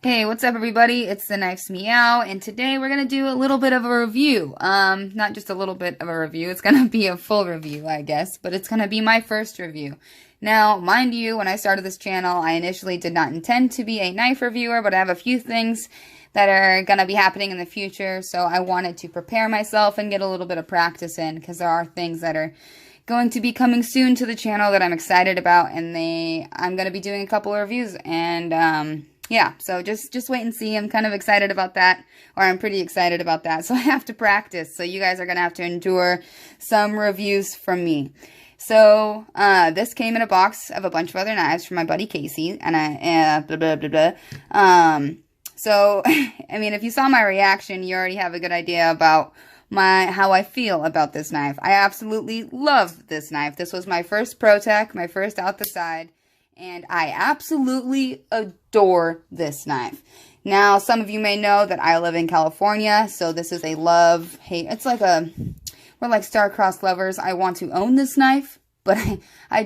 Hey, what's up everybody? It's the Knife's Meow, and today we're gonna do a little bit of a review. Not just a little bit of a review, it's gonna be a full review, I guess, but it's gonna be my first review. Now, mind you, when I started this channel, I initially did not intend to be a knife reviewer, but I have a few things that are gonna be happening in the future, so I wanted to prepare myself and get a little bit of practice in, because there are things that are going to be coming soon to the channel that I'm excited about, and I'm gonna be doing a couple of reviews, and yeah, so just wait and see. I'm kind of excited about that, or I'm pretty excited about that. So I have to practice. So you guys are going to have to endure some reviews from me. So this came in a box of a bunch of other knives from my buddy Casey, and blah, blah, blah, blah. So, I mean, if you saw my reaction, you already have a good idea about how I feel about this knife. I absolutely love this knife. This was my first Protech, my first out the side. And I absolutely adore this knife. Now, some of you may know that I live in California, so this is a love-hate. It's like we're like star-crossed lovers. I want to own this knife, but I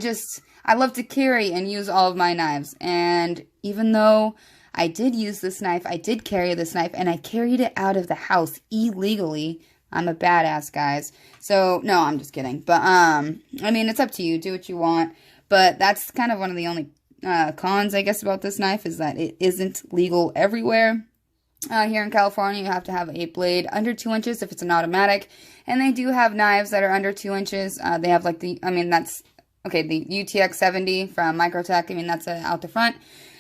love to carry and use all of my knives. And even though I did use this knife, I did carry this knife, and I carried it out of the house illegally. I'm a badass, guys. So, no, I'm just kidding. But, I mean, it's up to you. Do what you want. But that's kind of one of the only cons, I guess, about this knife, is that it isn't legal everywhere. Here in California, you have to have a blade under 2 inches if it's an automatic. And they do have knives that are under 2 inches. They have like the UTX 70 from Protech. I mean, that's out the front.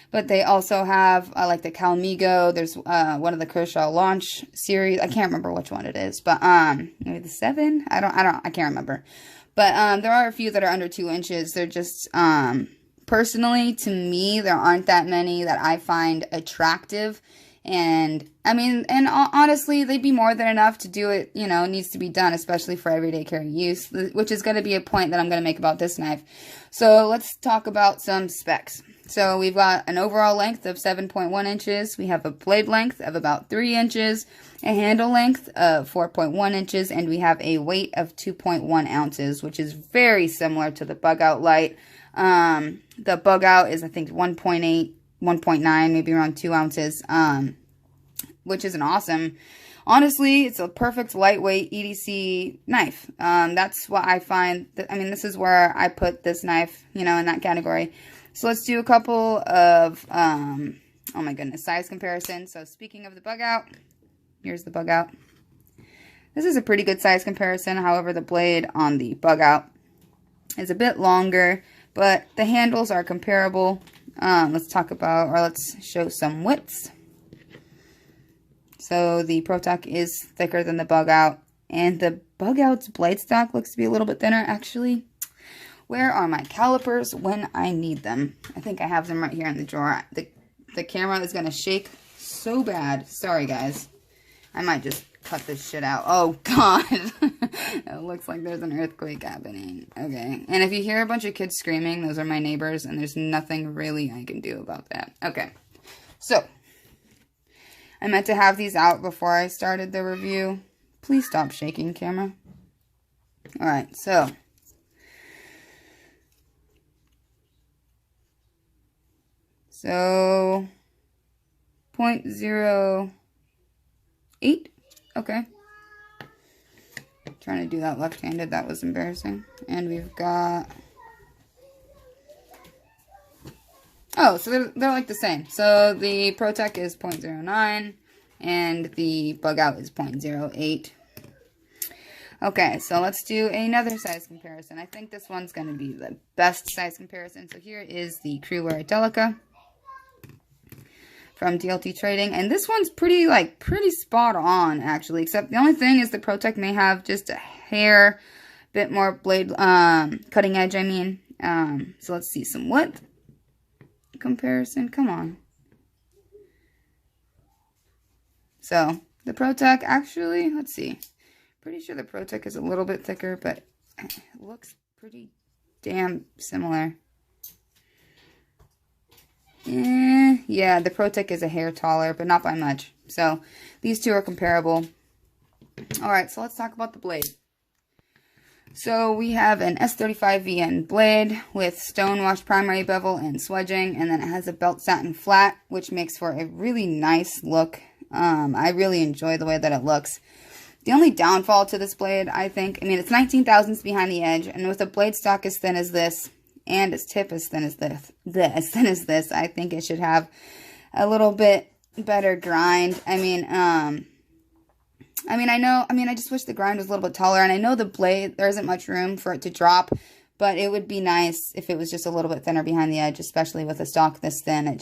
But they also have like the Calmigo. There's one of the Kershaw Launch series. I can't remember which one it is, but maybe the 7. I can't remember. But there are a few that are under 2 inches. They're just, personally, to me, there aren't that many that I find attractive. And, I mean, and honestly, they'd be more than enough to do it, you know, needs to be done, especially for everyday carry use, which is going to be a point that I'm going to make about this knife. So, let's talk about some specs. So, we've got an overall length of 7.1 inches. We have a blade length of about 3 inches, a handle length of 4.1 inches, and we have a weight of 2.1 ounces, which is very similar to the Bug Out Light. The Bug Out is, I think, 1.8, 1.9, maybe around 2 ounces, which is an awesome. Honestly, it's a perfect lightweight EDC knife. That's what I find. I mean, this is where I put this knife, you know, in that category. So let's do a couple of, oh my goodness, size comparison. So speaking of the Bug Out, here's the Bug Out. This is a pretty good size comparison. However, the blade on the Bug Out is a bit longer, but the handles are comparable. Let's show some widths. So the Protech is thicker than the Bug Out, and the Bug Out's blade stock looks to be a little bit thinner, actually. Where are my calipers when I need them? I think I have them right here in the drawer. The camera is going to shake so bad. Sorry, guys. I might just cut this shit out. Oh, God. It looks like there's an earthquake happening. Okay. And if you hear a bunch of kids screaming, those are my neighbors, and there's nothing really I can do about that. Okay. So, I meant to have these out before I started the review. Please stop shaking, camera. Alright, so. So, 0.08, okay. Trying to do that left-handed, that was embarrassing. And we've got, oh, so they're like the same. So the Protech is 0.09, and the Bug Out is 0.08. Okay, so let's do another size comparison. I think this one's going to be the best size comparison. So here is the Crewwear Delica from DLT Trading, and this one's pretty spot on, actually, except the only thing is the Protech may have just a hair bit more blade cutting edge, I mean. So let's see some width comparison. Come on. So the Protech, actually, let's see, pretty sure the Protech is a little bit thicker, but it looks pretty damn similar. Yeah, the Protech is a hair taller, but not by much. So, these two are comparable. Alright, so let's talk about the blade. So we have an S35VN blade with stone-washed primary bevel and swedging, and then it has a belt satin flat, which makes for a really nice look. I really enjoy the way that it looks. The only downfall to this blade, I think, I mean, it's 19 thousandths behind the edge, and with a blade stock as thin as this, and its tip as thin as this, I think it should have a little bit better grind. I just wish the grind was a little bit taller, and I know the blade, there isn't much room for it to drop, but it would be nice if it was just a little bit thinner behind the edge, especially with a stock this thin.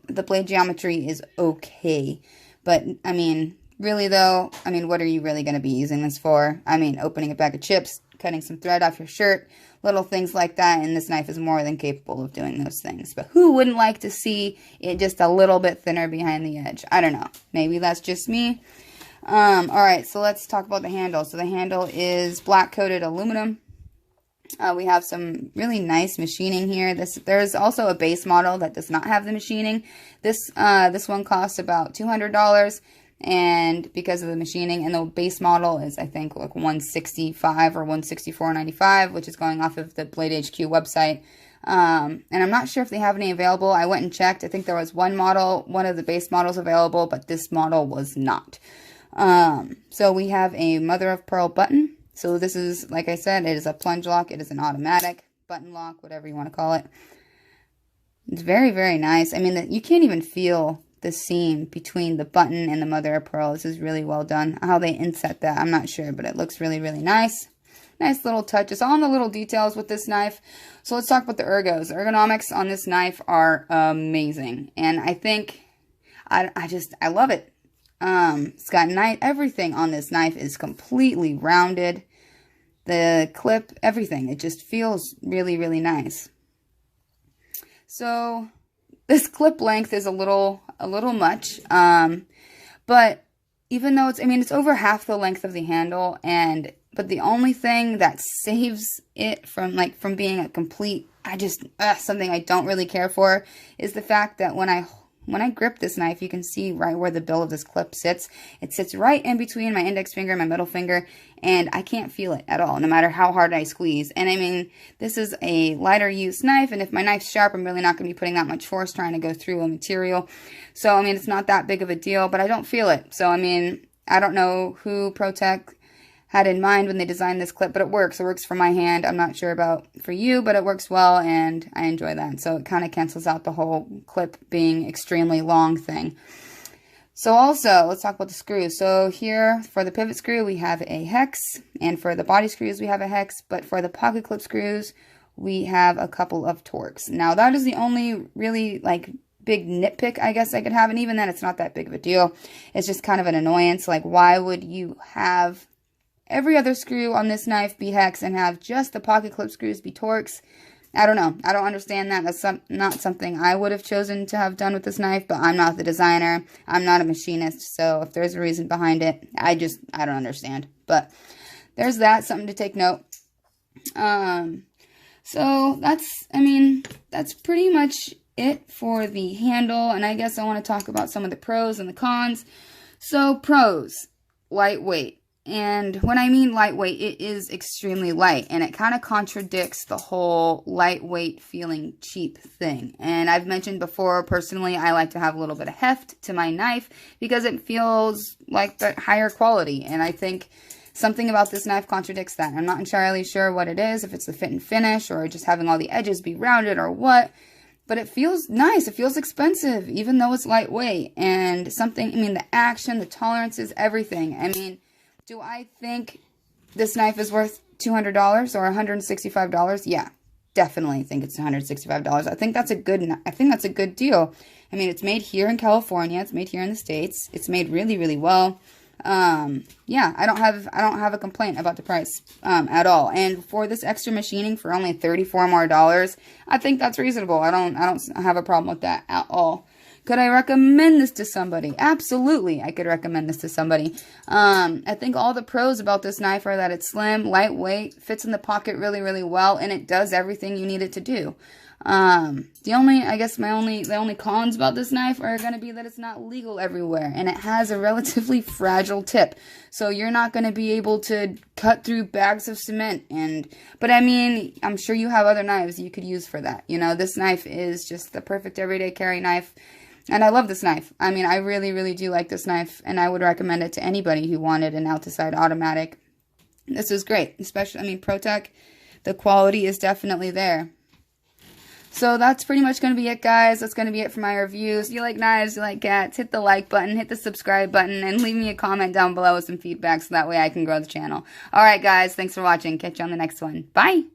The blade geometry is okay, but, I mean, really though, I mean, what are you really going to be using this for? I mean, opening a bag of chips, cutting some thread off your shirt, little things like that, and this knife is more than capable of doing those things. But who wouldn't like to see it just a little bit thinner behind the edge? I don't know. Maybe that's just me. Alright, so let's talk about the handle. So the handle is black coated aluminum. We have some really nice machining here. There's also a base model that does not have the machining. This one costs about $200, and because of the machining, and the base model is, I think, like $165 or $164.95, which is going off of the Blade HQ website. And I'm not sure if they have any available. I went and checked. I think there was one of the base models available, but this model was not. So we have a mother of pearl button. So this is, like I said, it is a plunge lock. It is an automatic button lock, whatever you want to call it. It's very, very nice. I mean, you can't even feel the seam between the button and the mother of pearl. This is really well done. How they inset that, I'm not sure, but it looks really, really nice. Nice little touch. It's all in the little details with this knife. So let's talk about the ergos. The ergonomics on this knife are amazing. And I think, I love it. It's got everything on this knife is completely rounded. The clip, everything. It just feels really, really nice. So this clip length is a little much. But even though it's over half the length of the handle, but the only thing that saves it from being a complete, something I don't really care for, is the fact that when I grip this knife, you can see right where the bill of this clip sits. It sits right in between my index finger and my middle finger, and I can't feel it at all, no matter how hard I squeeze. And I mean, this is a lighter use knife, and if my knife's sharp, I'm really not going to be putting that much force trying to go through a material. So, I mean, it's not that big of a deal, but I don't feel it. So, I mean, I don't know who Protech had in mind when they designed this clip, but it works. It works for my hand. I'm not sure about for you, but it works well, and I enjoy that. So it kind of cancels out the whole clip being extremely long thing. So also, let's talk about the screws. So here, for the pivot screw, we have a hex, and for the body screws, we have a hex, but for the pocket clip screws, we have a couple of Torx. Now, that is the only really, big nitpick, I guess I could have, and even then, it's not that big of a deal. It's just kind of an annoyance. Like, why would you have every other screw on this knife be hex and have just the pocket clip screws be Torx? I don't know. I don't understand that. That's not something I would have chosen to have done with this knife, but I'm not the designer. I'm not a machinist, so if there's a reason behind it, I don't understand. But there's that, something to take note. So that's pretty much it for the handle, and I guess I want to talk about some of the pros and the cons. So pros, lightweight. And when I mean lightweight, it is extremely light, and it kind of contradicts the whole lightweight feeling cheap thing. And I've mentioned before, personally, I like to have a little bit of heft to my knife because it feels like the higher quality. And I think something about this knife contradicts that. I'm not entirely sure what it is, if it's the fit and finish or just having all the edges be rounded or what. But it feels nice. It feels expensive, even though it's lightweight. And the action, the tolerances, everything. I mean, do I think this knife is worth $200 or $165? Yeah, definitely think it's $165. I think that's a good deal. I mean, it's made here in California. It's made here in the States. It's made really, really well. Yeah, I don't have a complaint about the price at all. And for this extra machining for only $34 more, I think that's reasonable. I don't have a problem with that at all. Could I recommend this to somebody? Absolutely, I could recommend this to somebody. I think all the pros about this knife are that it's slim, lightweight, fits in the pocket really, really well, and it does everything you need it to do. The only cons about this knife are going to be that it's not legal everywhere, and it has a relatively fragile tip. So you're not going to be able to cut through bags of cement. But I mean, I'm sure you have other knives you could use for that. You know, this knife is just the perfect everyday carry knife. And I love this knife. I mean, I really, really do like this knife, and I would recommend it to anybody who wanted an out-to-side automatic. This is great, especially, I mean, Protech, the quality is definitely there. So that's pretty much going to be it, guys. That's going to be it for my reviews. If you like knives, you like cats, hit the like button, hit the subscribe button, and leave me a comment down below with some feedback so that way I can grow the channel. Alright, guys, thanks for watching. Catch you on the next one. Bye!